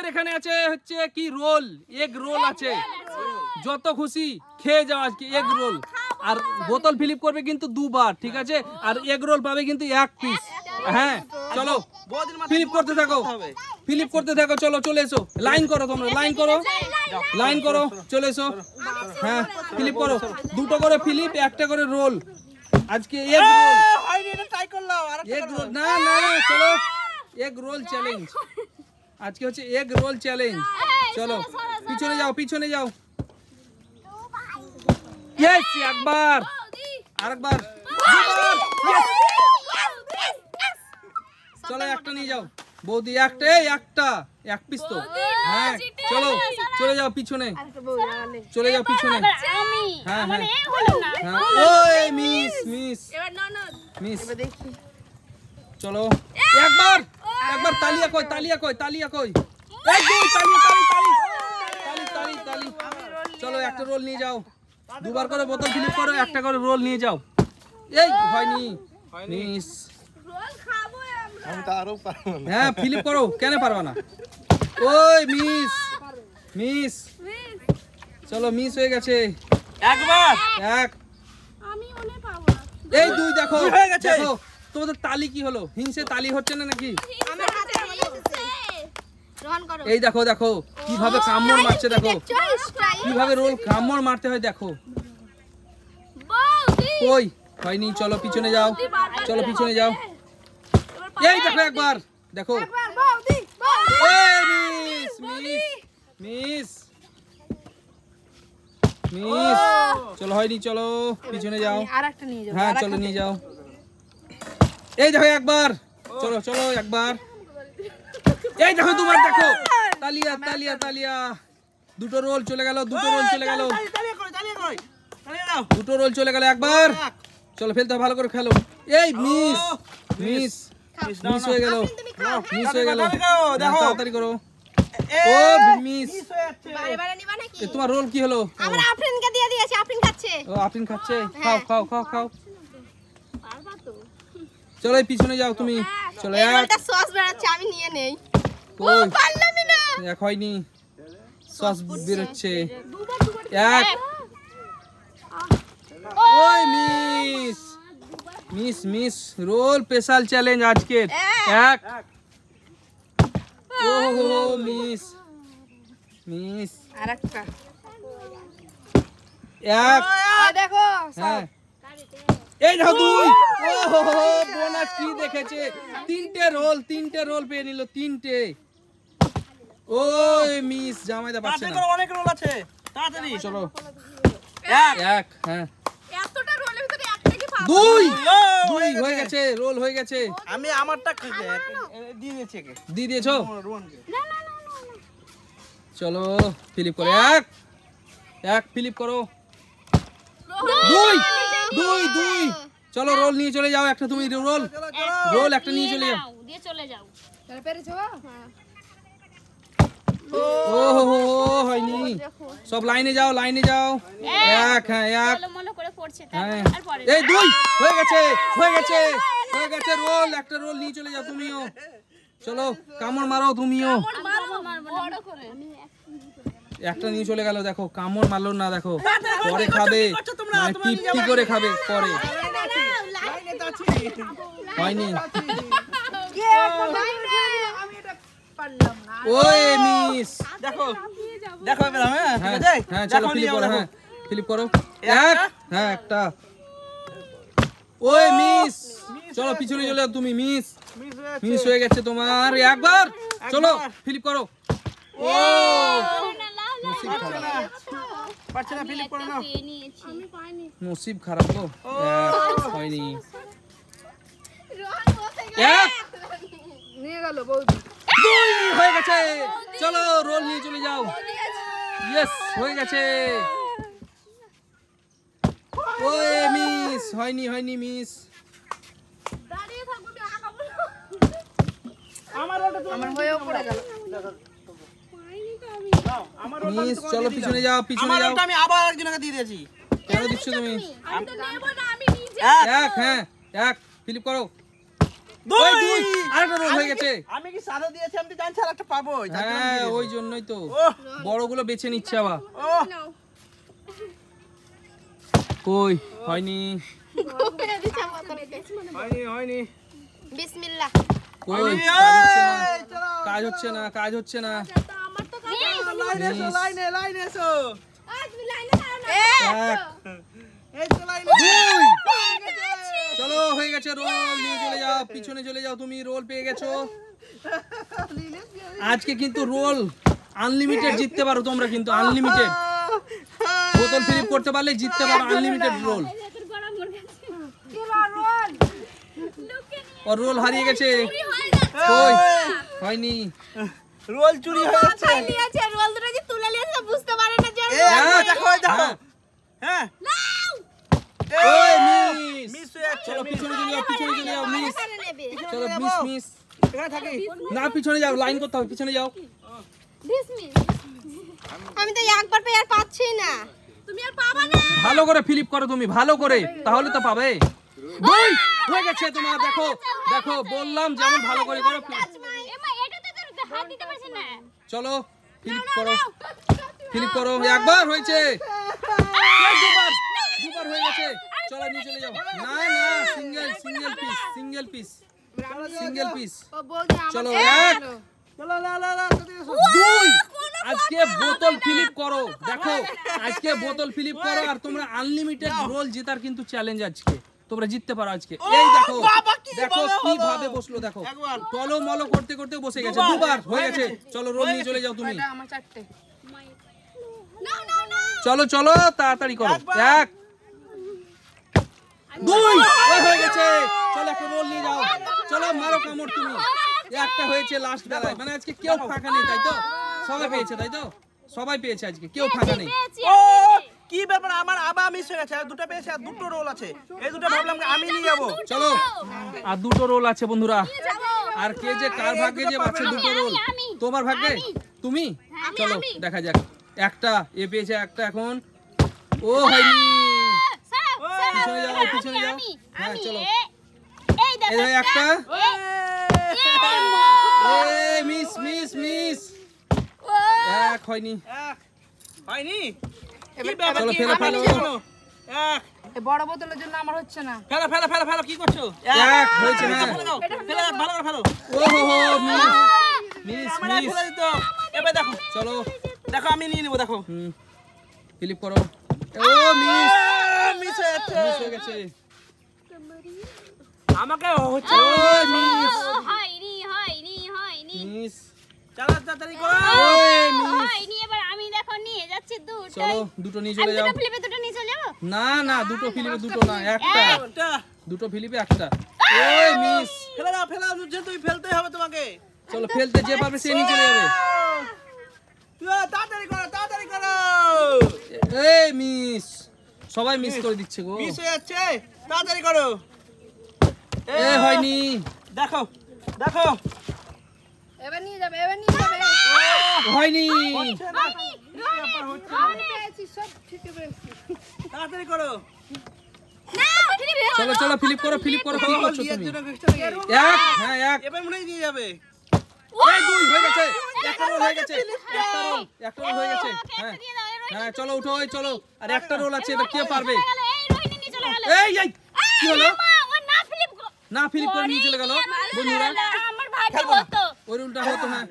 এখানে আছে হচ্ছে কি রোল, এগ রোল আছে, যত খুশি খেয়ে যাও আজকে এগ রোল। আর বোতল ফিলিপ করবে কিন্তু দুবার, ঠিক আছে? আর এগ রোল পাবে কিন্তু 1 পিস। হ্যাঁ চলো ফিলিপ করতে থাকো, ফিলিপ করতে থাকো। চলো চলে এসো, লাইন করো, তোমরা লাইন করো, লাইন করো, চলে এসো। হ্যাঁ ফিলিপ করো, দুটো করে ফিলিপ, একটা করে রোল। আজকে এগ রোল হয়নি, এটা ট্রাই করলাম। এগ রোল না না না, চলো এগ রোল চ্যালেঞ্জ আজকে হচ্ছে, এগ রোল চ্যালেঞ্জ। চলো পিছনে যাও, পিছনে যাও। ইয়েস, একবার, আরেকবার, দুবার, ইয়েস। চলো একটা নিয়ে যাও বৌদি, একটা 1 পিস তো। হ্যাঁ চলো চলে যাও পিছনে, চলে যাও পিছনে। হ্যাঁ হ্যাঁ হ্যাঁ, ওই মিস মিস মিস। চলো একবার, একবার। তালিয়া কই, তালিয়া কই, তালিয়া কই? এই দুই, তালি তালি তালি তালি তালি তালি। চলো একটা রোল নিয়ে যাও, দুবার করে বোতল ফিলিপ করো, একটা করে রোল নিয়ে যাও। এই হয়নি, মিস। হ্যাঁ ফিলিপ করো, কেন পারবা না? ওই মিস মিস। চলো মিস হয়ে গেছে, একবার এক। এই দুই, দেখো দেখো তোমাদের তালি কি হলো? হিংসে তালি হচ্ছে না নাকি? এই দেখো দেখো কিভাবে কামড় মারছে, দেখো কিভাবে রোল কামড় মারতে হয়, দেখো। কই হয়নি, চলো পিছনে যাও, চলো পিছনে যাও। এই দেখো একবার, দেখো মিস মিস মিস মিস। চলো হয়নি, চলো পিছনে যাও। হ্যাঁ চলো নিয়ে যাও। এই দেখো একবার, চলো চলো একবার। এই দেখো দুবার, দেখো তালিয়া তালিয়া তালিয়া। দুটো রোল চলে গেল, দুটো রোল চলে গেল, দুটো রোল চলে গেল। একবার চলো ফেলতে, ভালো করে খেলো। এই মিস মিস মিস হয়ে গেল, মিস হয়ে গেল। তাড়াতাড়ি করো। ও মিস। তোমার রোল কি হলো? আমরা আফরিনকে দিয়ে দিয়েছি, আফরিন খাচ্ছে। ও আফরিন খাচ্ছে, খাও খাও খাও খাও। চলো পিছনে যাও তুমি, চলো। একটা সস বেরাচ্ছে, আমি নিয়ে নেই। ও পারলামই না, এক হয়নি, সস বেরোচ্ছে। এক। ওই miss miss miss. Role special challenge আজকের, এক। ও মিস মিস। আরেকটা এক। দেখো, হ্যাঁ এই দেখো দুই। ও বোনাস কি দেখেছে, তিনটে রোল, তিনটে রোল পেয়ে নিল, তিনটে। ওই মিস, জামাইদা পাচ্ছে না, অনেক রোল আছে, তাড়াতাড়ি চলো। এক এক, হ্যাঁ এতটা রোলের ভিতরে একটা কি পাবো? দুই, দুই হয়ে গেছে, রোল হয়ে গেছে। আমি আমারটা দিয়ে দিয়েছি, দিয়ে দিয়েছো? না না না না। চলো ফিলিপ করো, এক এক ফিলিপ করো। দুই দুই দুই। চলো রোল নিয়ে চলে যাও, একটা তুমি রোল, রোল একটা নিয়ে চলে যাও, দিয়ে চলে যাও। তাহলে পেরেছো? ও হয়নি, সব লাইনে যাও, লাইনে যাও। এক, হ্যাঁ এক। মনে করে পড়ছে, হ্যাঁ তারপরে এই দুই হয়ে গেছে, হয়ে গেছে, হয়ে গেছে রোল। একটা রোল নিয়ে চলে যাও তুমিও, চলো কামড় মারো তুমিও। বড় করে একটা নিয়ে চলে গেল, দেখো কামড় মারলো না, দেখো পরে খাবে, মানে টিপটি করে খাবে পরে। হয়নি, ওই মিস। দেখো দেখো এবার, হ্যাঁ হ্যাঁ চলো ফিলিপ করো, হ্যাঁ ফিলিপ করো। এক, হ্যাঁ একটা। ওই মিস, চলো পিছনে চলে যাও তুমি, মিস মিস হয়ে গেছে তোমার। একবার চলো ফিলিপ করো। ও নসিব খারাপ, পারছে না, ফিলিপ করে নাও। আমি পাইনি। নসিব খারাপ গো, হয়নি। এক, নিয়ে গেল বৌদি। দুই হয়ে গেছে, চলো রোল নিয়ে চলে যাও। ইয়েস হয়ে গেছে। ওই মিস, হয়নি হয়নি মিস। দাঁড়িয়ে থাকো, আমি আগাবো। আমার হয়েও পড়ে গেল। পাইনি তো আমি। মিস, চলো পিছনে যাও, পিছনে যাও। আমি আবার একজনকে দিয়ে দিয়েছি। কেন দিচ্ছ তুমি? আমি তো নেব না, আমি নিজে। এক, হ্যাঁ এক ফিলিপ করো। ওই দুই আরেকটা রোল হয়ে গেছে। আমি কি সাদা দিয়েছি, আমি তো জানছি আর একটা পাবো। হ্যাঁ ওই জন্যই তো বড়গুলো বেছে নিচ্ছে আবার। নাও কই হয়নি, হয়নি। বিসমিল্লাহ। কই কাজ হচ্ছে না, কাজ হচ্ছে না। তো আমার তো কাজ লাইনে এসো। তুমি লাইনে দাঁড়াও না। এক, এই তো লাইনে। দুই। চলো হয়ে গেছে, রোল নিয়ে চলে যাও, পিছনে চলে যাও, তুমি রোল পেয়ে গেছো। আজকে কিন্তু রোল আনলিমিটেড জিততে পারো তোমরা, কিন্তু আনলিমিটেড বোতল ফ্লিপ করতে পারলে জিততে পারো আনলিমিটেড রোল। আর রোল হারিয়ে গেছে, কই হয়নি। রোল চুরি হয়ে যাচ্ছে। নিয়েছে রোল দুটো যে তুলে নিয়েছে বুঝতে পারে না যে এই দেখো দেখো। হ্যাঁ নাও ওই মিস। মিস হয়ে যাচ্ছে। চলো পিছনে চলে যাও, পিছনে চলে যাও, মিস। এখানে নেবে চলো মিস। এখানে থাকি। না পিছনে যাও, লাইন করতে হবে, পিছনে যাও। বিসমিল। আমি তো একবার পেয়ে আর পাচ্ছি না। তুমি আর পাবা না। ভালো করে ফ্লিপ করো তুমি, ভালো করে, তাহলে তো পাবে। দুই হয়ে গেছে তোমার, দেখো দেখো বললাম যেমন ভালো করে করো। এমা এটাতে তো হাত দিতে পারছিস না। চলো ফ্লিপ করো, ফ্লিপ করো। একবার হয়েছে, দুবার হয়ে গেছে। চলো নিয়ে চলে যাও। না না সিঙ্গেল পিস। ও বৌদি আমার চলো সাথে এক, গেলো। চলো না দুই। আজকে বোতল ফ্লিপ করো, দেখো আজকে বোতল ফ্লিপ করো, আর তোমরা আনলিমিটেড রোল জেতার কিন্তু চ্যালেঞ্জ আজকে তোমরা জিততে পারো আজকে। এই দেখো বাবা, কি দেখো ভাবে হলো? কিভাবে বসলো, দেখো একবার। টলো মলো করতে করতে বসে গেছে, দুবার হয়ে গেছে। চলো রোল নিয়ে চলে যাও তুমি। আমার চারটে। নাও চলো চলো তাড়াতাড়ি করো। একবার। এক, দুই হয়ে গেছে। চলো একটা রোল নিয়ে যাও, চলো মারো কামড় তুমি। একটা হয়েছে লাস্ট বেলায়, মানে আজকে কেউ ফাঁকা নেই, তাই তো? সবাই পেয়েছে, তাই তো? সবাই পেয়েছে আজকে, কেউ ফাঁকা নেই। ও কি ব্যাপার, আমার আবার মিস হয়ে গেছে। আর দুটো পেয়েছে, আর দুটো রোল আছে। এই দুটো ভাবলাম আমি নিয়ে যাবো। চলো আর দুটো রোল আছে বন্ধুরা। আর কে যে কার ভাগ্যে যে বাঁচে দুটো রোল, তোমার ভাগ্যে তুমি। চলো দেখা যাক। একটা এ পেয়েছে, একটা এখন ও হয়নি। পিছনে যাও, পিছনে যাও। হ্যাঁ চলো, এই দেখো এই একটা মিস এক হয়নি। এক হয়নি। কি ব্যাপার, চলো কি ফেলো, আমি ফেলো। নিয়ে যাবো। এক এই বড় বোতলের জন্য আমার হচ্ছে না। ফেলো কি করছো? এক হয়েছে, হ্যাঁ। ফেলে দাও, ভালো করে ফেলো। ও হো মিস। আমার ফেলে দিত। এবার দেখো চলো দেখো আমি নিয়ে নেবো, দেখো। ফ্লিপ করো। ও মিস মিস হয়ে যাচ্ছে। হয়ে গেছে। আমাকে হচ্ছে। ও মিস হয়নি। মিস। চলো তাড়াতাড়ি করো। ওই মিস। হয়নি, এবার আমি দেখো নিয়ে যাচ্ছি দুটো। চলো দুটো নিয়ে চলে যাও। ফ্লিপে দুটো নিয়ে চলে যাবো। না না দুটো ফিলিপে দুটো না, একটা। একটা দুটো ফিলিপে একটা। ওই মিস। ফেলে দাও, যে তুমি ফেলতেই হবে তোমাকে। চলো ফেলতে যে পারবে সে নিয়ে চলে যাবে। তাড়াতাড়ি করো। এই মিস, সবাই মিস করে দিচ্ছে গো। মিস হয়ে যাচ্ছে, তাড়াতাড়ি করো। এ হয়নি। দেখো এবার নিয়ে যাবে। হয়নি। পেয়েছি, সব ঠিকই পেয়েছি। তাড়াতাড়ি করো। চলো ফিলিপ করো। কি করছো তুমি? এক, হ্যাঁ এক। এবার মনে হয় নিয়ে যাবে। এই দুই হয়ে গেছে। একটা রোল হয়ে গেছে। একটা রোল হয়ে গেছে। হ্যাঁ হ্যাঁ চলো উঠো, ওই চলো। আর একটা রোল আছে, এবার কে পারবে? এই কি হলো? না ফিলিপ করে নিয়ে চলে গেল বন্ধুরা। আমার ভাগ্য হতো। ওই রুলটা হতো, হ্যাঁ